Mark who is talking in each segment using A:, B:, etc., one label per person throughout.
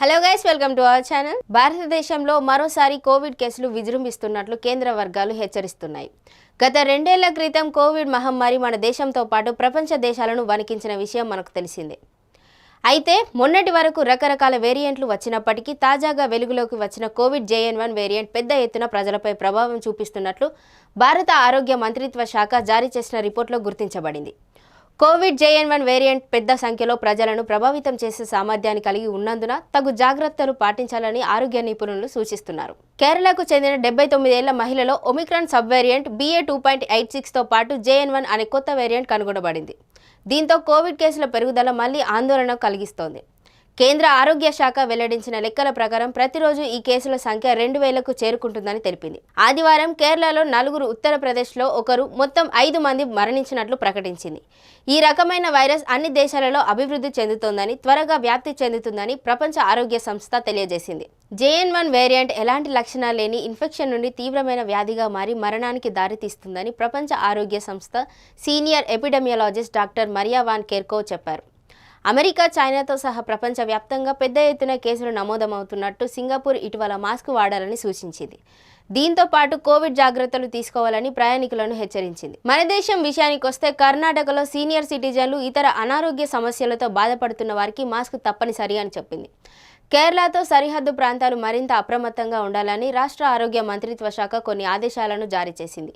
A: Hello guys, welcome to our channel. భారతదేశంలో మరోసారి Covid కేసులు విజృంభిస్తున్నట్లు కేంద్ర వర్గాలు హెచ్చరిస్తున్నాయి. గత 2 ఏళ్ల క్రితం కోవిడ్ మహమ్మారి మన దేశంతో పాటు ప్రపంచ దేశాలను వణికించిన విషయం మనకు తెలిసిందే. అయితే మొన్నటి వరకు రకరకాల వేరియంట్లు వచ్చినప్పటికీ తాజాగా వెలుగులోకి వచ్చిన కోవిడ్ JN1 వేరియంట్ పెద్ద ఎత్తున ప్రజలపై ప్రభావం చూపిస్తున్నట్లు భారత ఆరోగ్య మంత్రిత్వ శాఖ జారీ చేసిన రిపోర్టులో గుర్తించబడింది. కోవిడ్ JN1 వేరియంట్ పెద్ద సంఖ్యలో ప్రజలను ప్రభావితం చేసే సామర్థ్యాన్ని కలిగి ఉన్నందున తగు జాగ్రత్తలు పాటించాలని ఆరోగ్య నిపుణులు సూచిస్తున్నారు. కేరళకు చెందిన 79 ఏళ్ల మహిళలో ఒమిక్రాన్ సబ్ వేరియంట్ BA.2.86తో పాటు JN1 అనే కొత్త వేరియంట్ కనుగొనబడింది. దీంతో కోవిడ్ కేసుల పెరుగుదల మళ్లీ ఆందోళన కలిగిస్తోంది. కేంద్ర ఆరోగ్య శాఖ వెల్లడించిన లెక్కల ప్రకారం ప్రతిరోజు ఈ కేసుల సంఖ్య 2000కు చేరుకుంటుందని తెలిపింది. ఆదివారం కేరళలో 4, ఉత్తరప్రదేశ్లో 1, మొత్తం 5 మంది మరణించినట్లు ప్రకటించింది. ఈ రకమైన వైరస్ అన్ని దేశాలలో అభివృద్ధి చెందుతోందని, త్వరగా వ్యాప్తి చెందుతుందని ప్రపంచ ఆరోగ్య సంస్థ తెలియజేసింది. JN1 వేరియంట్ ఎలాంటి లక్షణాలు లేని ఇన్ఫెక్షన్ నుండి తీవ్రమైన వ్యాధిగా మారి మరణానికి దారితీస్తుందని ప్రపంచ ఆరోగ్య సంస్థ senior epidemiologist doctor Maria Van Kerkhove చెప్పారు. అమెరికా, చైనాతో సహా ప్రపంచవ్యాప్తంగా పెద్ద ఎత్తున కేసులు నమోదవుతున్నట్టు సింగపూర్ ఇటీవల మాస్క్ వాడాలని సూచించింది. దీంతో పాటు కోవిడ్ జాగ్రత్తలు తీసుకోవాలని ప్రయాణికులను హెచ్చరించింది. మన దేశం విషయానికొస్తే కర్ణాటకలో సీనియర్ సిటిజన్లు, ఇతర అనారోగ్య సమస్యలతో బాధపడుతున్న వారికి మాస్క్ తప్పనిసరి అని చెప్పింది. కేరళతో సరిహద్దు ప్రాంతాలు మరింత అప్రమత్తంగా ఉండాలని రాష్ట్ర ఆరోగ్య మంత్రిత్వ శాఖ కొన్ని ఆదేశాలను జారీ చేసింది.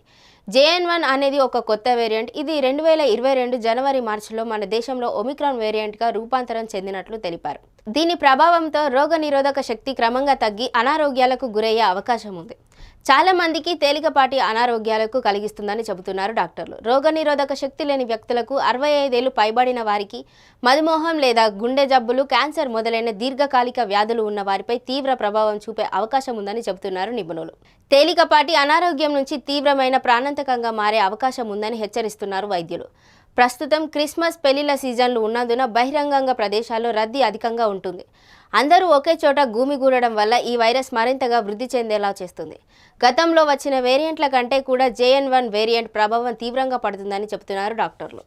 A: JN1 అనేది ఒక కొత్త వేరియంట్. ఇది 2022 జనవరి-మార్చిలో మన దేశంలో ఒమిక్రాన్ వేరియంట్గా రూపాంతరం చెందినట్లు తెలిపారు. దీని ప్రభావంతో రోగనిరోధక శక్తి క్రమంగా తగ్గి అనారోగ్యాలకు గురయ్యే అవకాశం ఉంది. చాలా మందికి తేలికపాటి అనారోగ్యాలకు కలిగిస్తుందని చెబుతున్నారు డాక్టర్లు. రోగనిరోధక శక్తి లేని వ్యక్తులకు, 65 ఏళ్లు పైబడిన వారికి, మధుమేహం లేదా గుండె జబ్బులు, క్యాన్సర్ మొదలైన దీర్ఘకాలిక వ్యాధులు ఉన్న వారిపై తీవ్ర ప్రభావం చూపే అవకాశం ఉందని చెబుతున్నారు నిపుణులు. తేలికపాటి అనారోగ్యం నుంచి తీవ్రమైన ప్రాణాంతకంగా మారే అవకాశం ఉందని హెచ్చరిస్తున్నారు వైద్యులు. ప్రస్తుతం క్రిస్మస్, పెళ్లిళ్ల సీజన్లు ఉన్నందున బహిరంగ ప్రదేశాల్లో రద్దీ అధికంగా ఉంటుంది. అందరూ ఒకే చోట గుమిగూడడం వల్ల ఈ వైరస్ మరింతగా వృద్ధి చెందేలా చేస్తుంది. గతంలో వచ్చిన వేరియంట్ల కంటే కూడా JN1 వేరియంట్ ప్రభావం తీవ్రంగా పడుతుందని చెబుతున్నారు డాక్టర్లు.